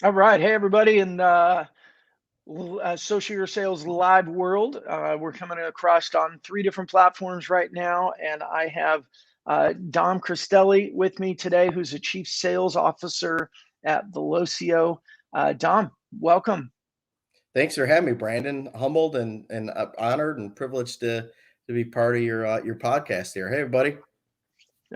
All right. Hey, everybody in Social Your Sales Live world. We're coming across on three different platforms right now. And I have Dom Cristelli with me today, who's a Chief Sales Officer at Velocio. Dom, welcome. Thanks for having me, Brandon. Humbled and honored and privileged to be part of your podcast here. Hey, everybody.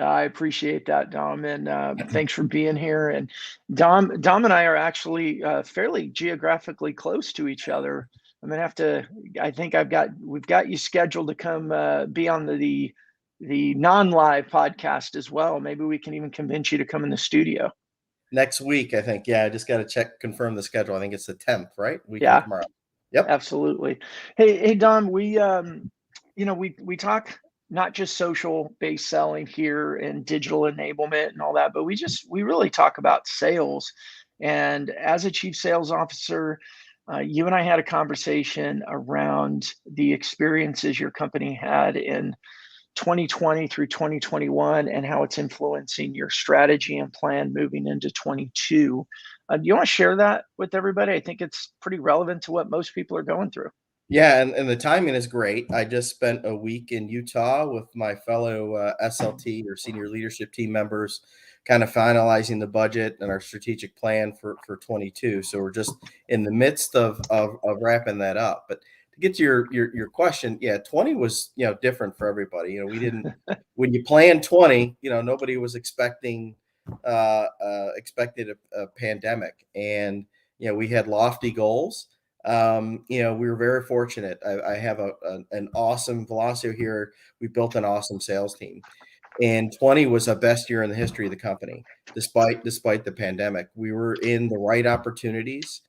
I appreciate that, Dom, and thanks for being here. And Dom and I are actually fairly geographically close to each other. I'm gonna have to. I think we've got you scheduled to come be on the non-live podcast as well. Maybe we can even convince you to come in the studio. Next week, I think. Yeah, I just got to confirm the schedule. I think it's the 10th, right? Week from Yeah, tomorrow. Yep. absolutely. Hey, Dom, we talk not just social based selling here and digital enablement and all that, but we really talk about sales. And as a chief sales officer, you and I had a conversation around the experiences your company had in 2020 through 2021 and how it's influencing your strategy and plan moving into 22. Do you want to share that with everybody? I think it's pretty relevant to what most people are going through. Yeah, and the timing is great. I just spent a week in Utah with my fellow SLT or senior leadership team members, kind of finalizing the budget and our strategic plan for 22. So we're just in the midst of wrapping that up. But to get to your question, yeah, 20 was different for everybody. We didn't when you plan 20, nobody was expected a pandemic, and we had lofty goals. We were very fortunate. I have an awesome Velocio here. We built an awesome sales team, and 20 was the best year in the history of the company, despite the pandemic. We were in the right opportunities.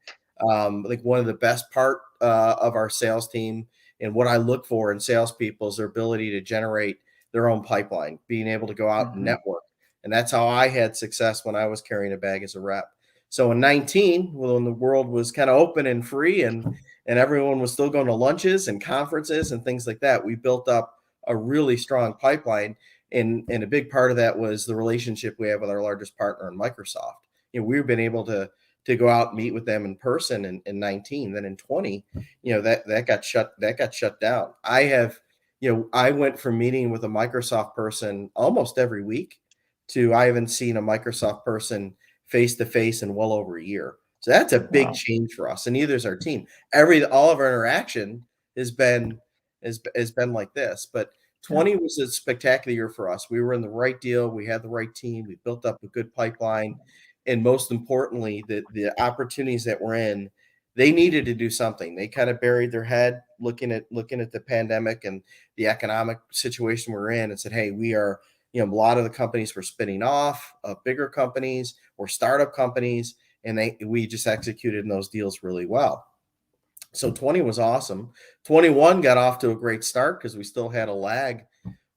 I think one of the best part of our sales team and what I look for in salespeople is their ability to generate their own pipeline, being able to go out and Mhm. network, and that's how I had success when I was carrying a bag as a rep. So in 19, when the world was kind of open and free and everyone was still going to lunches and conferences and things like that, we built up a really strong pipeline. And a big part of that was the relationship we have with our largest partner in Microsoft. We've been able to go out and meet with them in person in 19. Then in 20, that got shut down. I went from meeting with a Microsoft person almost every week to I haven't seen a Microsoft person face to face in well over a year. So that's a big Wow. change for us, and neither is our team. All of our interaction has been like this. But Yeah. 20 was a spectacular year for us. We were in the right deal. We had the right team. We built up a good pipeline, and most importantly, the opportunities that we're in, they needed to do something. They kind of buried their head looking at the pandemic and the economic situation we're in, and said, "Hey, we are." A lot of the companies were spinning off of bigger companies or startup companies, and we just executed in those deals really well. So 20 was awesome. 21 got off to a great start because we still had a lag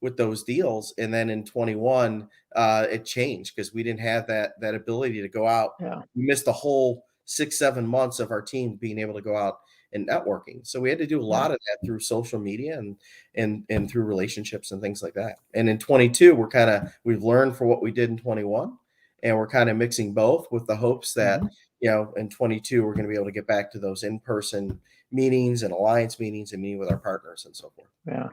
with those deals, and then in 21 it changed because we didn't have that ability to go out. Yeah. We missed a whole 6-7 months of our team being able to go out and networking, so we had to do a Yeah. lot of that through social media and through relationships and things like that. And in 22 we've learned for what we did in 21, and we're kind of mixing both with the hopes that Mhm. in 22 we're going to be able to get back to those in-person meetings and alliance meetings and meeting with our partners and so forth. Yeah.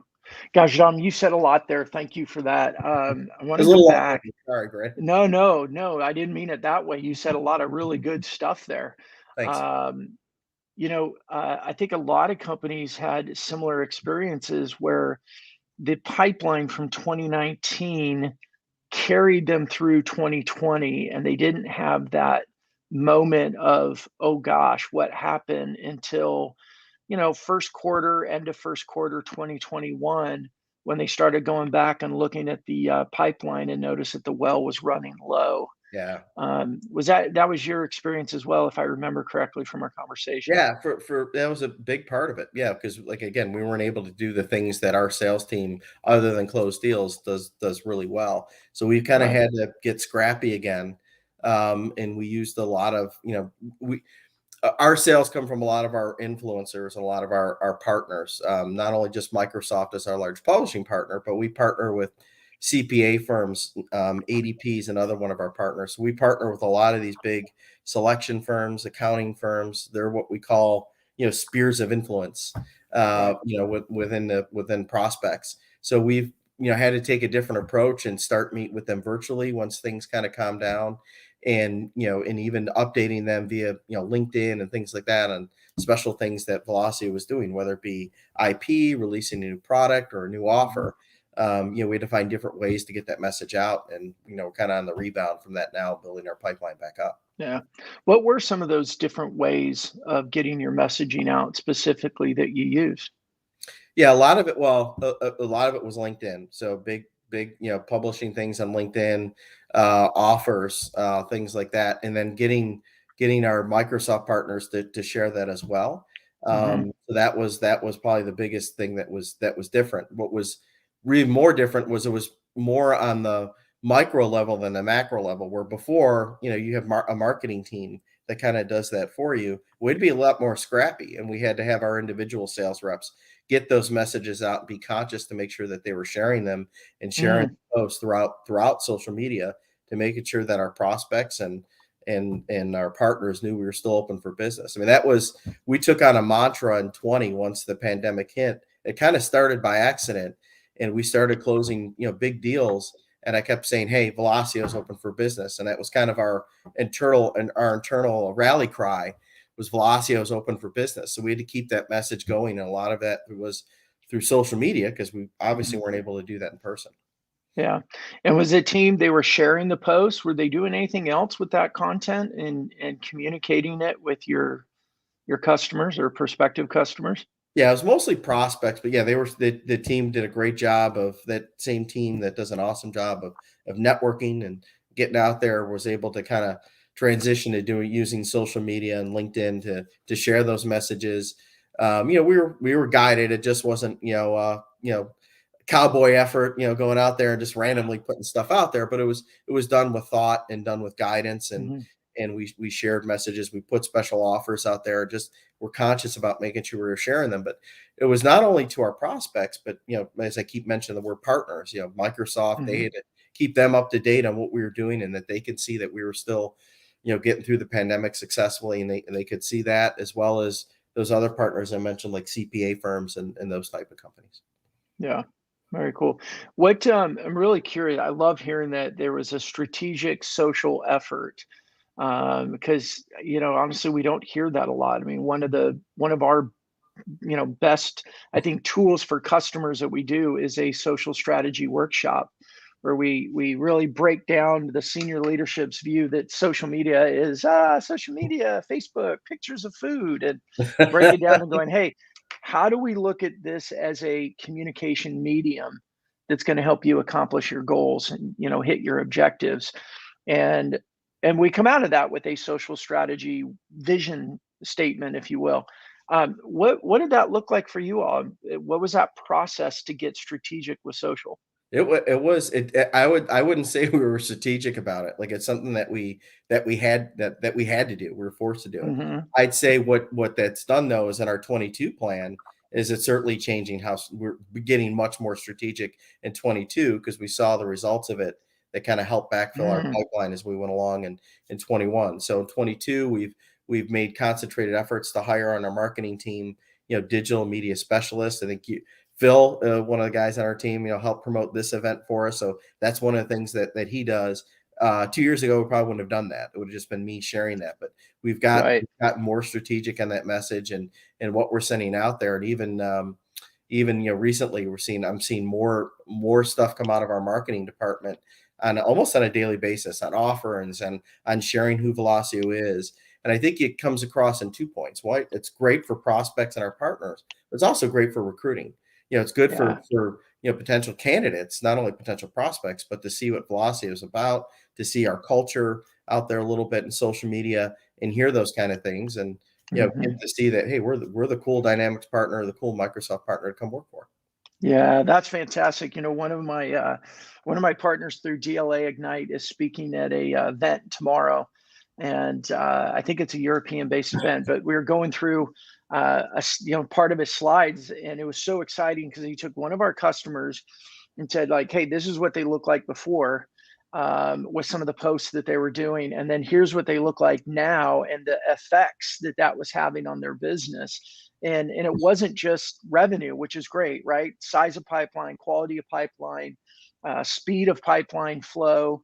Gosh, Dom, you said a lot there. Thank you for that. I want It to was a go little back. long-winded. Sorry, Grant. No, no, no, I didn't mean it that way. You said a lot of really good stuff there. Thanks. Um, I think a lot of companies had similar experiences where the pipeline from 2019 carried them through 2020, and they didn't have that moment of, oh gosh, what happened until first quarter, end of first quarter 2021, when they started going back and looking at the pipeline and noticed that the well was running low. Yeah. Was that was your experience as well, if I remember correctly from our conversation? Yeah, for that was a big part of it. Yeah, because like again, we weren't able to do the things that our sales team, other than close deals, does really well. So we kind of Right. had to get scrappy again, and we used a lot of we our sales come from a lot of our influencers and a lot of our partners. Not only just Microsoft as our large publishing partner, but we partner with CPA firms. ADP is another one of our partners. So we partner with a lot of these big selection firms, accounting firms. They're what we call, spheres of influence, Right. within prospects. So we've, had to take a different approach and start meet with them virtually once things kind of calm down, and and even updating them via LinkedIn and things like that on special things that Velocity was doing, whether it be IP, releasing a new product or a new Mhm. offer. We had to find different ways to get that message out, and kind of on the rebound from that now, building our pipeline back up. Yeah. What were some of those different ways of getting your messaging out specifically that you used? Yeah, a lot of it. Well, a lot of it was LinkedIn. So big, publishing things on LinkedIn, offers, things like that, and then getting our Microsoft partners to share that as well. Mhm. So that was probably the biggest thing that was different. What was really more different was it was more on the micro level than the macro level. Where before, you have a marketing team that kind of does that for you. We'd be a lot more scrappy, and we had to have our individual sales reps get those messages out and be conscious to make sure that they were sharing them and sharing Mm. posts throughout social media, to making sure that our prospects and our partners knew we were still open for business. I mean, we took on a mantra in 20 once the pandemic hit. It kind of started by accident, and we started closing big deals. And I kept saying, "Hey, Velocio is open for business," and that was kind of our internal rally cry, was Velocio is open for business. So we had to keep that message going. And a lot of that was through social media, because we obviously Mhm. weren't able to do that in person. Yeah. And was it team they were sharing the posts? Were they doing anything else with that content and communicating it with your customers or prospective customers? Yeah, it was mostly prospects, but yeah, the team did a great job, of that same team that does an awesome job of networking and getting out there, was able to kind of transition to doing using social media and LinkedIn to share those messages. We were guided. It just wasn't cowboy effort, going out there and just randomly putting stuff out there. But it was done with thought and done with guidance, Mhm. and we shared messages. We put special offers out there. Just we're conscious about making sure we were sharing them. But it was not only to our prospects, but as I keep mentioning, the word partners. Microsoft, they Mhm. had to keep them up to date on what we were doing, and that they could see that we were still, getting through the pandemic successfully, and they could see that, as well as those other partners I mentioned, like CPA firms and those type of companies. Yeah. Very cool. I'm really curious. I love hearing that there was a strategic social effort, because honestly we don't hear that a lot. I mean, one of our best, I think, tools for customers that we do is a social strategy workshop where we really break down the senior leadership's view that social media is social media, Facebook, pictures of food, and break it down and going, hey, how do we look at this as a communication medium that's going to help you accomplish your goals and hit your objectives, and we come out of that with a social strategy vision statement, if you will. What did that look like for you all? What was that process to get strategic with social? I wouldn't say we were strategic about it. Like, it's something that we had to do. We were forced to do it. Hmm. I'd say what that's done, though, is in our 22 plan, is it's certainly changing how we're getting much more strategic in 22, because we saw the results of it that kind of helped backfill our Mm. pipeline as we went along in 21. So in 22, we've made concentrated efforts to hire on our marketing team, digital media specialists. I think Phil, one of the guys on our team, helped promote this event for us. So that's one of the things that he does. 2 years ago, we probably wouldn't have done that. It would have just been me sharing that. But Right. we've got more strategic on that message, and what we're sending out there. And even recently, I'm seeing more stuff come out of our marketing department on almost on a daily basis, on offerings and on sharing who Velocio is. And I think it comes across in 2 points. One, it's great for prospects and our partners, but it's also great for recruiting. It's good Yeah. for potential candidates, not only potential prospects, but to see what Velocity is about, to see our culture out there a little bit in social media, and hear those kind of things, and Hmm. get to see that, hey, we're the cool Dynamics partner, the cool Microsoft partner to come work for. Yeah, that's fantastic. One of my partners through DLA Ignite is speaking at a event tomorrow, and I think it's a European-based event. But we were going through part of his slides, and it was so exciting because he took one of our customers and said like, hey, this is what they look like before, with some of the posts that they were doing, and then here's what they look like now, and the effects that that was having on their business. And it wasn't just revenue, which is great, right? Size of pipeline, quality of pipeline, speed of pipeline flow,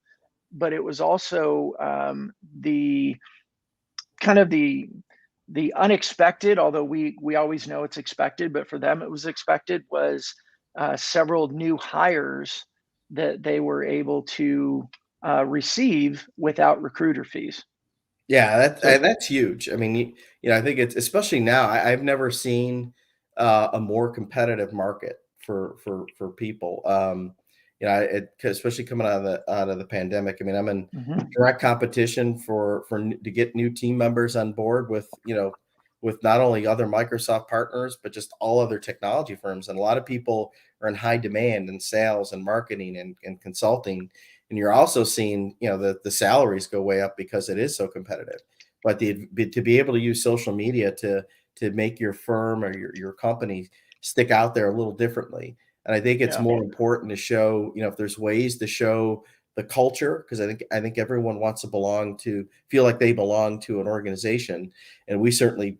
but it was also the kind of the unexpected, although we always know it's expected, but for them it was expected, was several new hires that they were able to receive without recruiter fees. Yeah, So that's huge. I mean, I think it's especially now. I've never seen a more competitive market for people. Especially coming out of the pandemic. I mean, I'm in mhm, direct competition to get new team members on board with not only other Microsoft partners but just all other technology firms. And a lot of people are in high demand in sales and marketing and consulting, and you're also seeing the salaries go way up because it is so competitive. But to be able to use social media to make your firm or your company stick out there a little differently. And I think it's yeah, more important to show, if there's ways to show the culture, because I think everyone wants to feel like they belong to an organization. And we certainly,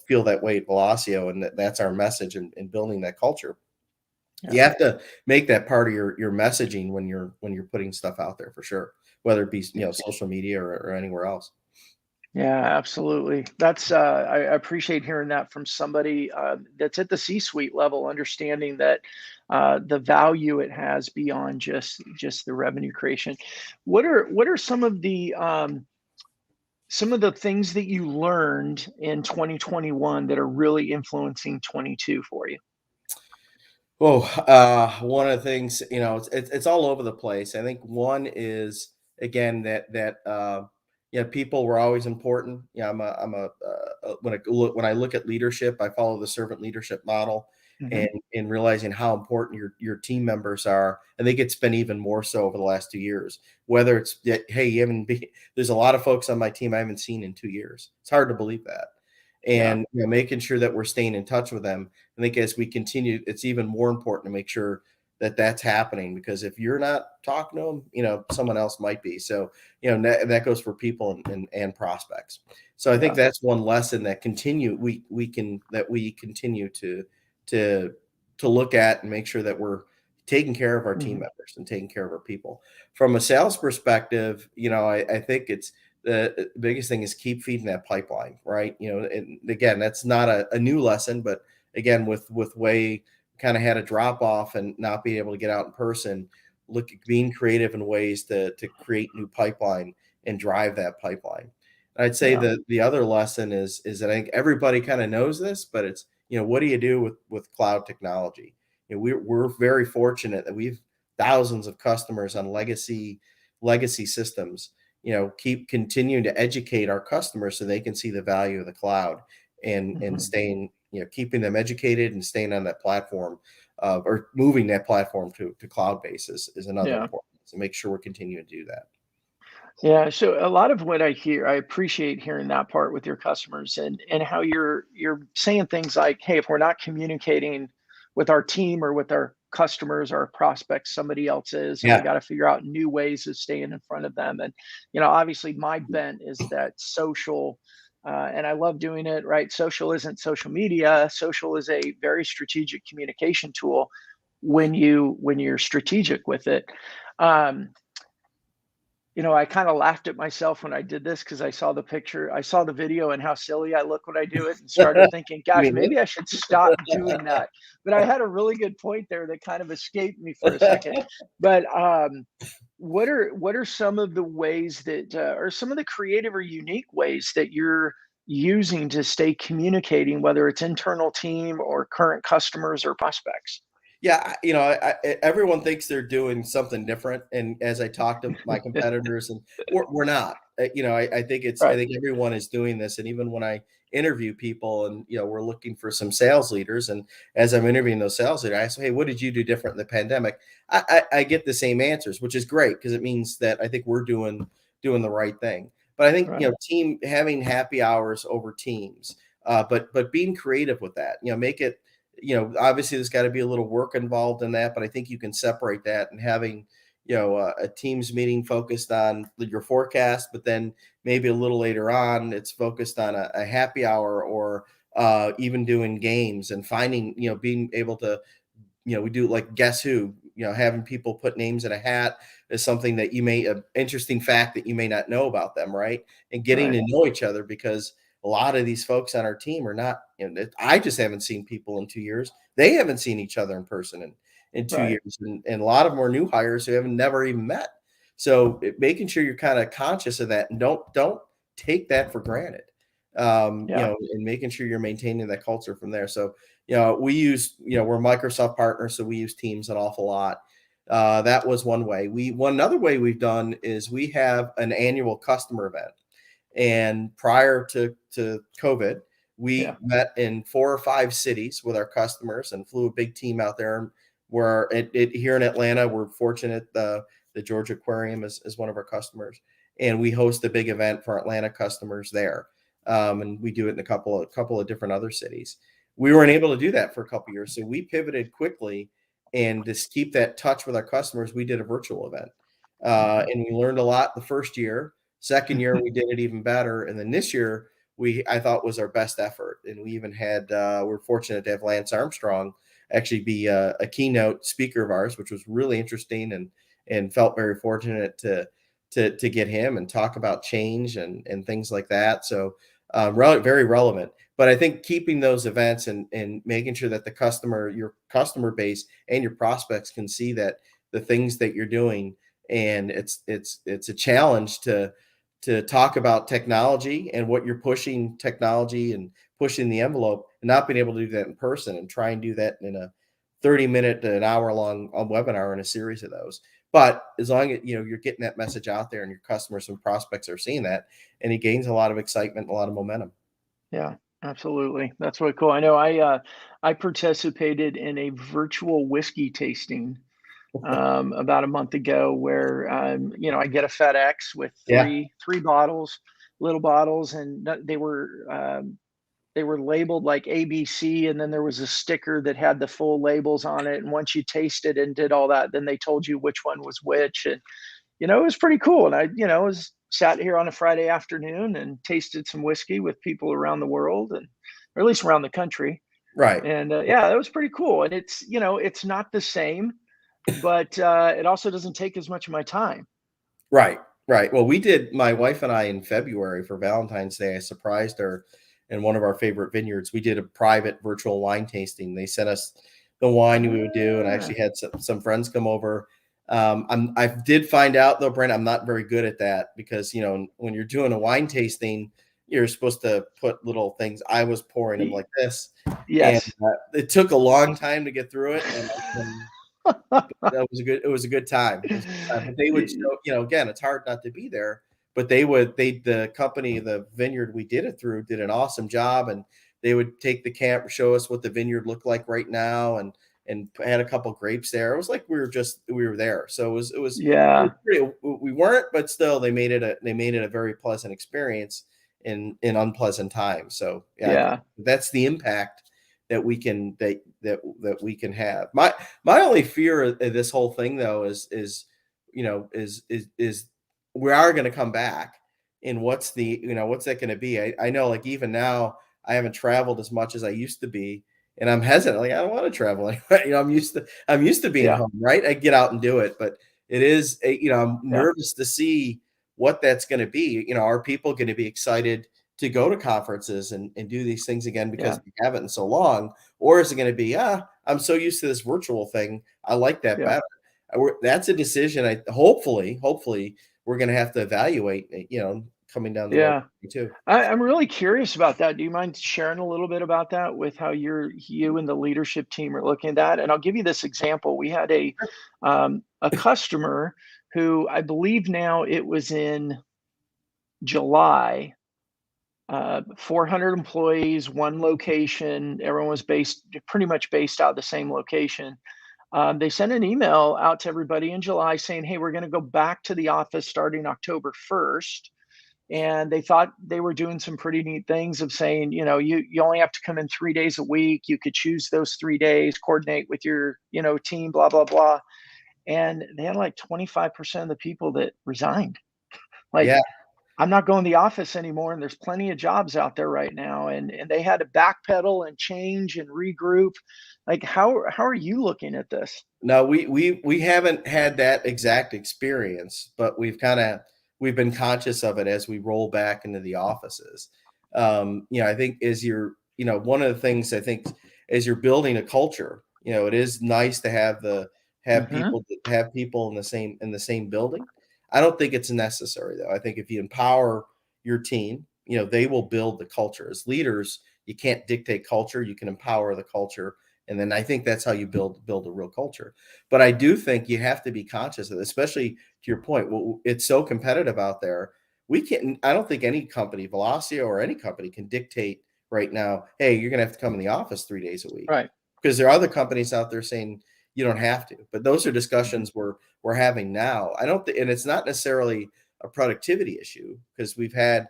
feel that way at Velocio, and that's our message in building that culture. yeah, You have to make that part of your messaging when you're putting stuff out there, for sure, whether it be social media or anywhere else. yeah, absolutely. That's I appreciate hearing that from somebody that's at the C-suite level, understanding that the value it has beyond just the revenue creation. What are some of the things that you learned in 2021 that are really influencing 22 for you? Oh, one of the things, it's all over the place. I think one is, again, people were always important. When I look at leadership, I follow the servant leadership model, and Hmm. in realizing how important your team members are. I think it's been even more so over the last 2 years. Whether it's that, hey, there's a lot of folks on my team I haven't seen in 2 years. It's hard to believe that, Yeah, and making sure that we're staying in touch with them. I think as we continue, it's even more important to make sure that that's happening, because if you're not talking to them, someone else might be. So, that goes for people and prospects. So I think yeah, that's one lesson that we continue to to look at and make sure that we're taking care of our team hmm, members and taking care of our people. From a sales perspective, I think it's the biggest thing is keep feeding that pipeline, right? And again, that's not a new lesson, but again, with way kind of had a drop off and not being able to get out in person, look at being creative in ways to create new pipeline and drive that pipeline. And I'd say yeah, that the other lesson is that I think everybody kind of knows this, but it's, what do you do with cloud technology? We're very fortunate that we've thousands of customers on legacy systems. Keep continuing to educate our customers so they can see the value of the cloud, and hmm, staying, keeping them educated and staying on that platform, or moving that platform to cloud basis is another yeah. important. So make sure we're continuing to do that. Yeah, so a lot of what I hear, I appreciate hearing that part with your customers, and how you're saying things like, "Hey, if we're not communicating with our team or with our customers or prospects, somebody else is, and we Yeah. got to figure out new ways of staying in front of them." And obviously, my bent is that social, and I love doing it. Right? Social isn't social media. Social is a very strategic communication tool when you're strategic with it. Um, I kind of laughed at myself when I did this because I saw the picture, I saw the video and how silly I look when I do it, and started thinking, You gosh, mean maybe I should stop doing that. But I had a really good point there that kind of escaped me for a second. this? But what are some of the ways that, or some of the creative or unique ways that you're using to stay communicating, whether it's internal team or current customers or prospects? Yeah, everyone thinks they're doing something different, and as I talk to my competitors, and we're not. I Right. think everyone is doing this, and even when I interview people, and we're looking for some sales leaders, and as I'm interviewing those sales leaders, I say, "Hey, what did you do different in the pandemic?" I get the same answers, which is great because it means that I think we're doing the right thing. But I think Right. team having happy hours over teams, but being creative with that, make it obviously there's got to be a little work involved in that, but I think you can separate that and having, a teams meeting focused on your forecast, but then maybe a little later on, it's focused on a happy hour or even doing games and finding, being able to, we do like guess who, having people put names in a hat is something that an interesting fact that you may not know about them, right? And getting Right. to know each other, because a lot of these folks on our team are not, I just haven't seen people in 2 years. They haven't seen each other in person in two Right. years. And a lot of them are new hires who haven't never even met. So making sure you're kind of conscious of that and don't take that for granted. Yeah. And making sure you're maintaining that culture from there. So, we use, we're Microsoft partners, so we use Teams an awful lot. That was one way. One another way we've done is we have an annual customer event. And prior to COVID, Yeah. we met in 4 or 5 cities with our customers and flew a big team out there. Where here in Atlanta, we're fortunate the Georgia Aquarium is one of our customers, and we host a big event for Atlanta customers there. And we do it in a couple of different other cities. We weren't able to do that for a couple of years, so we pivoted quickly, and to keep that touch with our customers, we did a virtual event, Mhm. and we learned a lot the first year. Second year, we did it even better, and then this year, I thought was our best effort, and we even had we're fortunate to have Lance Armstrong actually be a keynote speaker of ours, which was really interesting, and felt very fortunate to get him and talk about change and things like that. So very relevant. But I think keeping those events and making sure that your customer base and your prospects can see that the things that you're doing, and it's a challenge to talk about technology and what you're pushing technology and pushing the envelope, and not being able to do that in person, and try and do that in a 30-minute to an hour long webinar in a series of those. But as long as you're getting that message out there and your customers and prospects are seeing that, and it gains a lot of excitement, a lot of momentum. Yeah, absolutely. That's really cool. I know I participated in a virtual whiskey tasting about a month ago where I get a FedEx with Yeah. three bottles, little bottles, and they were labeled like ABC, and then there was a sticker that had the full labels on it. And once you tasted and did all that, then they told you which one was which. And it was pretty cool. And I, was sat here on a Friday afternoon and tasted some whiskey with people around the world, and or at least around the country. Right. And yeah, that was pretty cool. And it's not the same, but it also doesn't take as much of my time. Right, right. Well, we did, my wife and I, in February for Valentine's Day. I surprised her in one of our favorite vineyards. We did a private virtual wine tasting. They sent us the wine we would do, and I Ah, actually had some friends come over. I did find out though, Brent, I'm not very good at that, because when you're doing a wine tasting, you're supposed to put little things. I was pouring them y- like this, and yes. it took a long time to get through it, and it was a good time. It was a good time. But they would show, again, it's hard not to be there, but the company, the vineyard we did it through, did an awesome job, and they would take the camp, show us what the vineyard looked like right now, and had a couple grapes there. It was like we were there. So it was Yeah. pretty, we weren't, but still they made it a very pleasant experience in unpleasant times. So yeah, I think Yeah. that's the impact that we can have. My only fear of this whole thing, though, is we are going to come back, and what's that going to be? I know, like, even now I haven't traveled as much as I used to be, and I'm hesitant. Like, I don't want to travel anyway. I'm used to being Yeah. home, right? I get out and do it, but I'm Yeah. nervous to see what that's going to be. Are people going to be excited to go to conferences and do these things again because Yeah. we haven't in so long? Or is it going to be, I'm so used to this virtual thing, I like that Yeah. better? That's a decision. Hopefully, we're going to have to evaluate, coming down the road Yeah. too. I'm really curious about that. Do you mind sharing a little bit about that with how you and the leadership team are looking at that? And I'll give you this example. We had a customer who I believe now it was in July, 400 employees, one location. Everyone was pretty much based out of the same location. They sent an email out to everybody in July saying, "Hey, we're going to go back to the office starting October 1st." and they thought they were doing some pretty neat things of saying, you only have to come in 3 days a week. You could choose those 3 days, coordinate with your, team, blah, blah, blah. And they had like 25% of the people that resigned. Like, Yeah. I'm not going to the office anymore, and there's plenty of jobs out there right now. And they had to backpedal and change and regroup. Like, how are you looking at this? No, we haven't had that exact experience, but we've been conscious of it as we roll back into the offices. I think one of the things I think as you're building a culture, it is nice to Hmm. have people in the same building. I don't think it's necessary though. I think if you empower your team, they will build the culture. As leaders, you can't dictate culture, you can empower the culture, and then I think that's how you build a real culture. But I do think you have to be conscious of it, especially to your point. Well, it's so competitive out there. We can't. I don't think any company, Velocio or any company, can dictate right now. Hey, you're going to have to come in the office 3 days a week, Right. because there are other companies out there saying you don't have to. But those are Mhm. discussions we're having now. I don't, and it's not necessarily a productivity issue, because we've had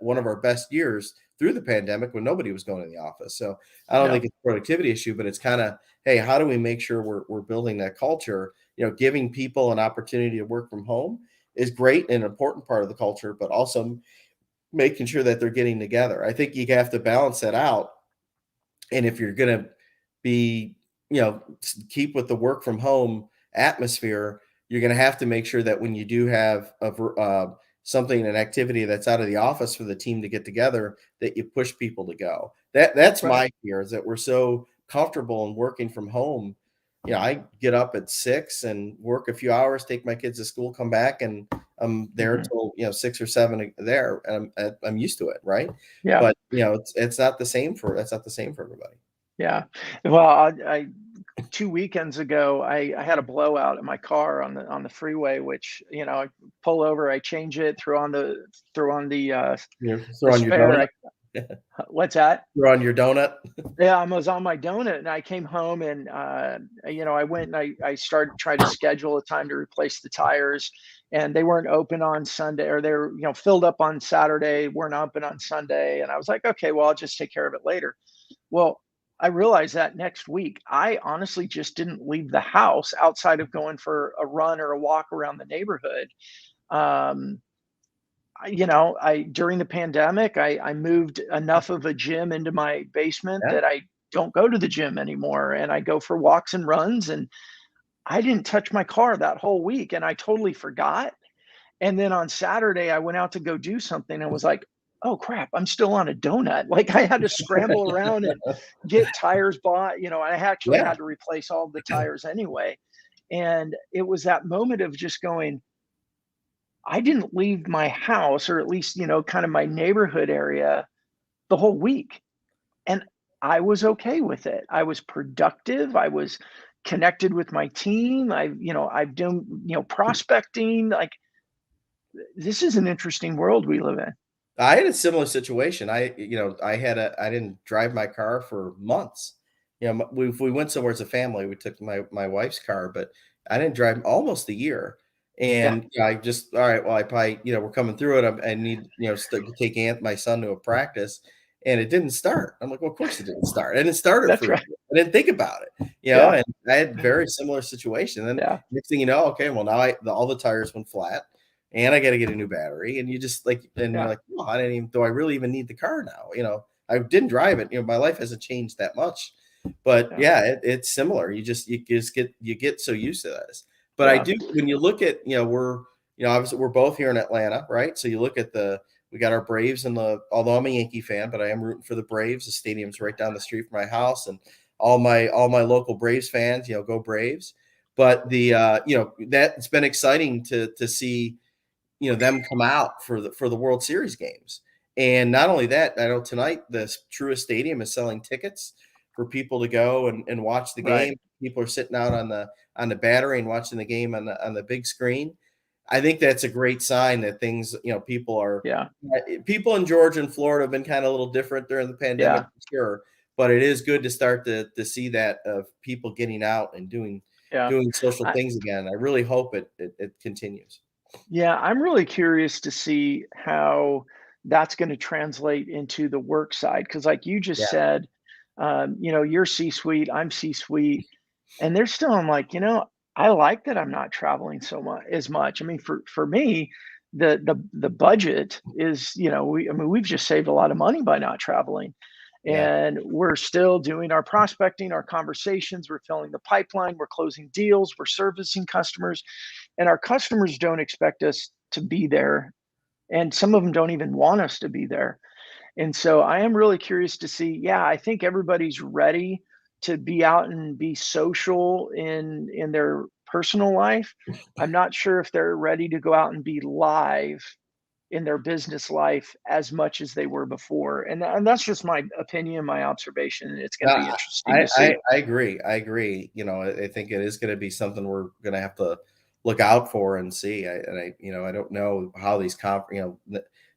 one of our best years through the pandemic when nobody was going to the office. So I don't Yeah. think it's a productivity issue, but it's kind of, hey, how do we make sure we're building that culture? Giving people an opportunity to work from home is great and an important part of the culture, but also making sure that they're getting together. I think you have to balance that out. And if you're going to be, keep with the work from home atmosphere, you're going to have to make sure that when you do have something, an activity that's out of the office for the team to get together, that you push people to go. That's Right. my fear, is that we're so comfortable in working from home. I get up at 6 and work a few hours, take my kids to school, come back, and I'm there Hmm. till 6 or 7 there, and I'm used to it, right? Yeah. But it's not the same for that's not the same for everybody. Yeah. Well, I 2 weekends ago, I had a blowout in my car on the freeway, which, I pull over, I change it, throw on the On your spare. donut. What's that? Throw on your donut. Yeah, I was on my donut, and I came home, and I went and I started trying to schedule a time to replace the tires, and they weren't open on Sunday, or they were, filled up on Saturday, weren't open on Sunday, and I was like, okay, well, I'll just take care of it later. Well, I realized that next week, I honestly just didn't leave the house outside of going for a run or a walk around the neighborhood. Um, I during the pandemic, I moved enough of a gym into my basement Yeah. that I don't go to the gym anymore, and I go for walks and runs, and I didn't touch my car that whole week, and I totally forgot. And then on Saturday, I went out to go do something and was like, "Oh crap, I'm still on a donut." Like, I had to scramble around and get tires bought. I actually Yeah. had to replace all of the tires anyway. And it was that moment of just going, I didn't leave my house, or at least, kind of my neighborhood area, the whole week. And I was okay with it. I was productive. I was connected with my team. I've done, prospecting. Like, this is an interesting world we live in. I had a similar situation. I didn't drive my car for months. We went somewhere as a family. We took my wife's car, but I didn't drive almost a year. Yeah. And I just, all right, well, I probably, we're coming through it. I need, take my son to a practice, and it didn't start. I'm like, well, of course it didn't start. I didn't start it That's for a right. year. I didn't think about it, Yeah. and I had very similar situation. And Yeah. next thing you know, okay, well, now all the tires went flat, and I got to get a new battery. And you just like, and you're Yeah. like, well, do I really even need the car now? I didn't drive it. My life hasn't changed that much, but Yeah. yeah, it's similar. You get so used to this. But I Yeah. do, when you look at, obviously we're both here in Atlanta, right? So you look at we got our Braves, although I'm a Yankee fan, but I am rooting for the Braves. The stadium's right down the street from my house, and all my local Braves fans, go Braves. But that's been exciting to see, them come out for the World Series games. And not only that, I know tonight the Truist Stadium is selling tickets for people to go and watch the Right. game. People are sitting out on the battery and watching the game on the big screen. I think that's a great sign that things, Yeah. people in Georgia and Florida have been kind of a little different during the pandemic, Yeah. for sure. But it is good to start to see that, of people getting out and doing Yeah. doing social I, things again. I really hope it continues. Yeah, I'm really curious to see how that's going to translate into the work side. Because, like you just Yeah, said, you're C-suite, I'm C-suite, and they're still. I'm like, I like that I'm not traveling so much as much. I mean, for me, the budget is, we've just saved a lot of money by not traveling, yeah. and we're still doing our prospecting, our conversations, we're filling the pipeline, we're closing deals, we're servicing customers, and our customers don't expect us to be there, and some of them don't even want us to be there. And so I am really curious to see. Yeah, I think everybody's ready to be out and be social in their personal life. I'm not sure if they're ready to go out and be live in their business life as much as they were before. And that's just my opinion, my observation, and it's going to No, be interesting to I see. I agree. I agree. I think it is going to be something we're going to have to look out for and see. I don't know how these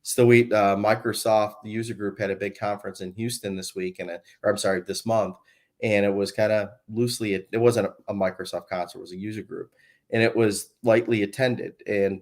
still we Microsoft the user group had a big conference in Houston this week, or I'm sorry, this month, and it was kind of loosely. It wasn't a Microsoft concert; it was a user group, and it was lightly attended.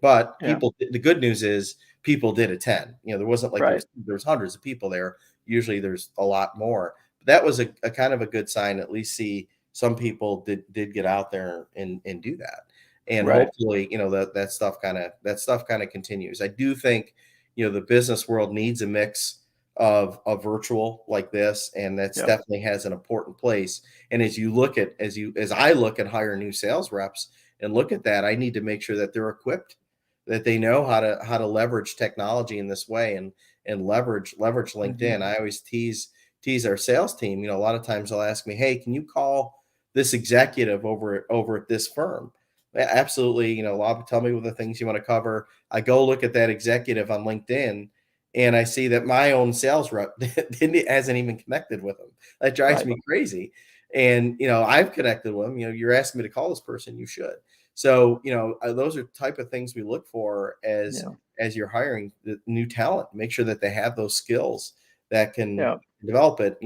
But Yeah, people, the good news is people did attend. There wasn't like right, there was hundreds of people there. Usually, there's a lot more. That was a kind of a good sign. At least see some people did get out there and do that, and right. hopefully that stuff kind of continues. I do think the business world needs a mix of a virtual like this, and that's Yep. definitely has an important place. And as I look at hire new sales reps and look at that, I need to make sure that they're equipped, that they know how to leverage technology in this way, and leverage Hmm. LinkedIn. I always tease our sales team. A lot of times they'll ask me, "Hey, can you call this executive over at this firm?" Absolutely. Tell me what the things you want to cover. I go look at that executive on LinkedIn, and I see that my own sales rep hasn't even connected with them. That drives Right. me crazy. And I've connected with them. You're asking me to call this person, you should. So those are type of things we look for Yeah. as you're hiring the new talent. Make sure that they have those skills that can Yeah. develop it.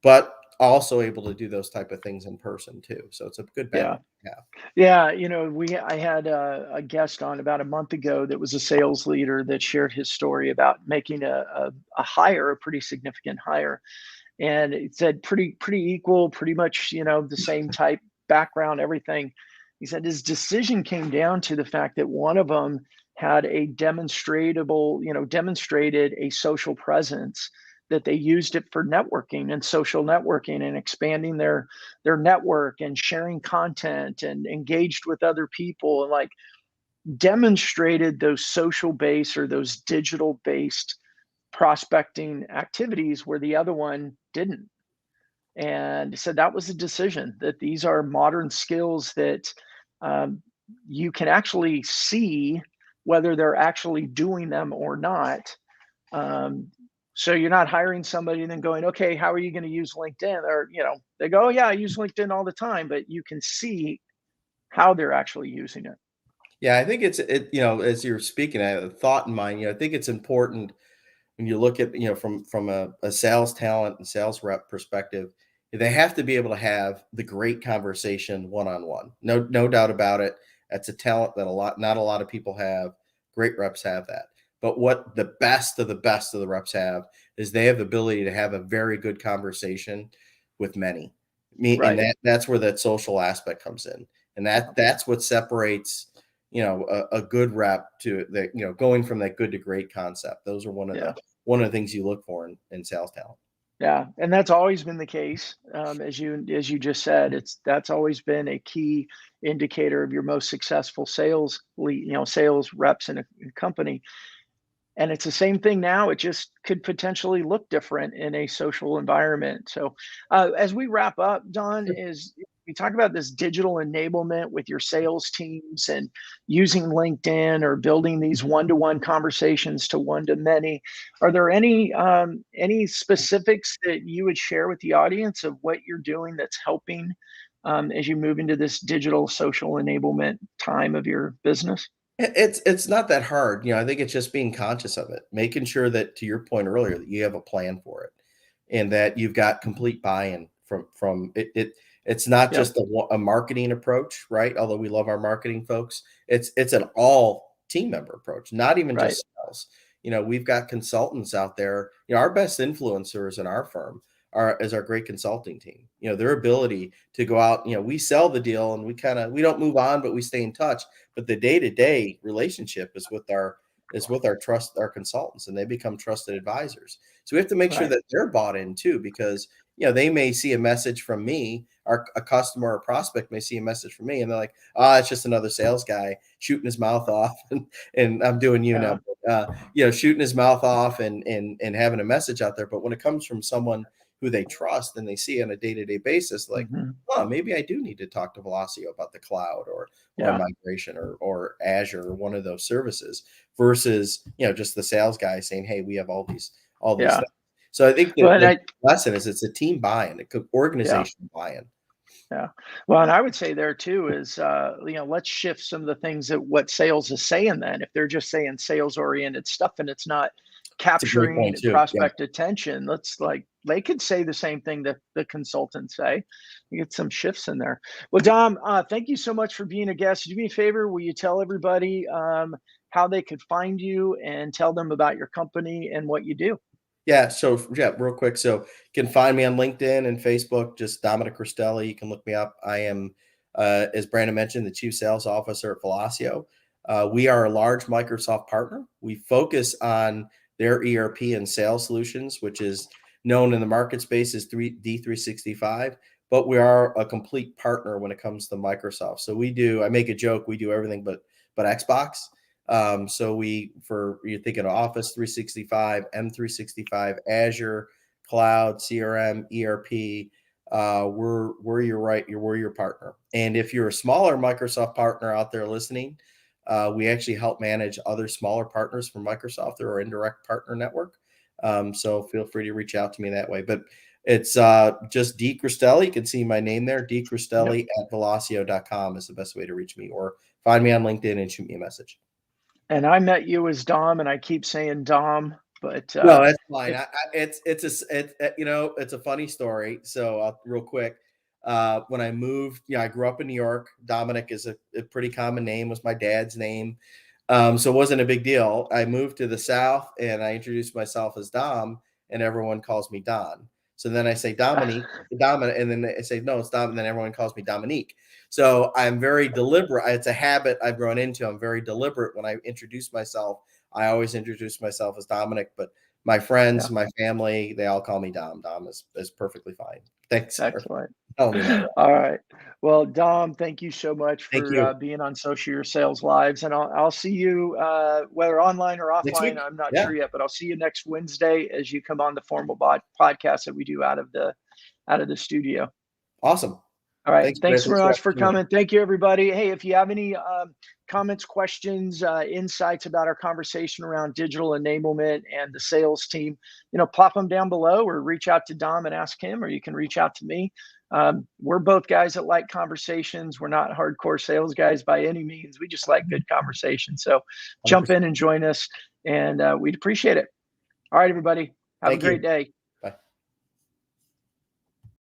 But also able to do those type of things in person too. So it's a good balance. Yeah. Yeah. Yeah, I had a guest on about a month ago that was a sales leader that shared his story about making a hire, a pretty significant hire, and it said pretty equal, pretty much the same type background, everything. He said his decision came down to the fact that one of them had a demonstrated a social presence, that they used it for networking and social networking and expanding their network and sharing content and engaged with other people, and like demonstrated those social based or those digital based prospecting activities where the other one didn't. And so that was a decision, that these are modern skills that um, you can actually see whether they're actually doing them or not. um, so you're not hiring somebody and then going, okay, how are you going to use LinkedIn? Or, they go, oh, yeah, I use LinkedIn all the time, but you can see how they're actually using it. Yeah, I think as you're speaking, I had a thought in mind. I think it's important when you look at, from a sales talent and sales rep perspective, they have to be able to have the great conversation one on one. No doubt about it. That's a talent that not a lot of people have. Great reps have that. But what the best of the reps have is they have the ability to have a very good conversation with many. And Right. that's where that social aspect comes in. And Yeah. that's what separates a good rep to that, going from that good to great concept. Those are Yeah. one of the things you look for in sales talent. Yeah, and that's always been the case. As you just said, that's always been a key indicator of your most successful sales reps in a company. And it's the same thing now. It just could potentially look different in a social environment. So, as we wrap up, Don, is we talk about this digital enablement with your sales teams and using LinkedIn or building these one-to-one conversations to one-to-many. Are there any specifics that you would share with the audience of what you're doing that's helping as you move into this digital social enablement time of your business? It's not that hard. I think it's just being conscious of it, making sure that, to your point earlier, that you have a plan for it, and that you've got complete buy-in from it. It's not Yep. just a marketing approach, right? Although we love our marketing folks, it's an all team member approach, not even Right. just sales. We've got consultants out there. Our best influencers in our firm is our great consulting team. Their ability to go out, we sell the deal and we don't move on, but we stay in touch. But the day-to-day relationship is with our consultants, and they become trusted advisors. So we have to make sure Right. that they're bought in too, because they may see a message from me, or a customer or prospect may see a message from me, and they're like, it's just another sales guy shooting his mouth off, and I'm doing Yeah. now, shooting his mouth off and having a message out there. But when it comes from someone who they trust and they see on a day-to-day basis, like, maybe I do need to talk to Velocio about the cloud or Yeah. migration or Azure or one of those services, versus just the sales guy saying, hey, we have all these Yeah. things. So I think Well, the lesson is it's a team buy-in, it's yeah. organizational buy-in. Yeah. Well, and I would say there too is, let's shift some of the things that what sales is saying then. If they're just saying sales oriented stuff and it's not It's a great capturing point too. Yeah. prospect attention, they could say the same thing that the consultants say. You get some shifts in there. Well, Dom, thank you so much for being a guest. Do me a favor. Will you tell everybody how they could find you and tell them about your company and what you do? Yeah. So real quick. So you can find me on LinkedIn and Facebook, just Dominic Cristelli. You can look me up. I am, as Brandon mentioned, the Chief Sales Officer at Velocio. We are a large Microsoft partner. We focus on their ERP and sales solutions, which is known in the market space as D365, but we are a complete partner when it comes to Microsoft. So I make a joke, we do everything but Xbox. So you're thinking of Office 365, M365, Azure, Cloud, CRM, ERP. We're your partner. And if you're a smaller Microsoft partner out there listening, we actually help manage other smaller partners from Microsoft through our indirect partner network. So feel free to reach out to me that way. But it's just D Cristelli. You can see my name there. D Cristelli at Velocio.com is the best way to reach me, or find me on LinkedIn and shoot me a message. And I met you as Dom, and I keep saying Dom, but No, that's fine. It's a funny story. So real quick, when I moved, I grew up in New York. Dominic is a pretty common name. Was my dad's name, so it wasn't a big deal. I moved to the South, and I introduced myself as Dom, and everyone calls me Don. So then I say Dominique, and then I say no, it's Dom, and then everyone calls me Dominique. So I'm very deliberate. It's a habit I've grown into. I'm very deliberate when I introduce myself. I always introduce myself as Dominic, but my friends, my family, they all call me Dom. Dom is perfectly fine. Thanks for excellent. telling me that. All right. Well, Dom, thank you so much Thank for you. being on Social Your Sales Lives, and I'll see you whether online or Next offline. week. I'm not Yeah. sure yet, but I'll see you next Wednesday as you come on the formal podcast that we do out of the studio. Awesome. All right. Thanks, Brad. Thanks so Thanks for the much for opportunity. coming. Thank you, everybody. Hey, if you have any comments, questions, insights about our conversation around digital enablement and the sales team, plop them down below or reach out to Dom and ask him, or you can reach out to me. We're both guys that like conversations. We're not hardcore sales guys by any means. We just like good conversation. So jump 100%. in and join us, and we'd appreciate it. All right, everybody. Have a Thank you. great day.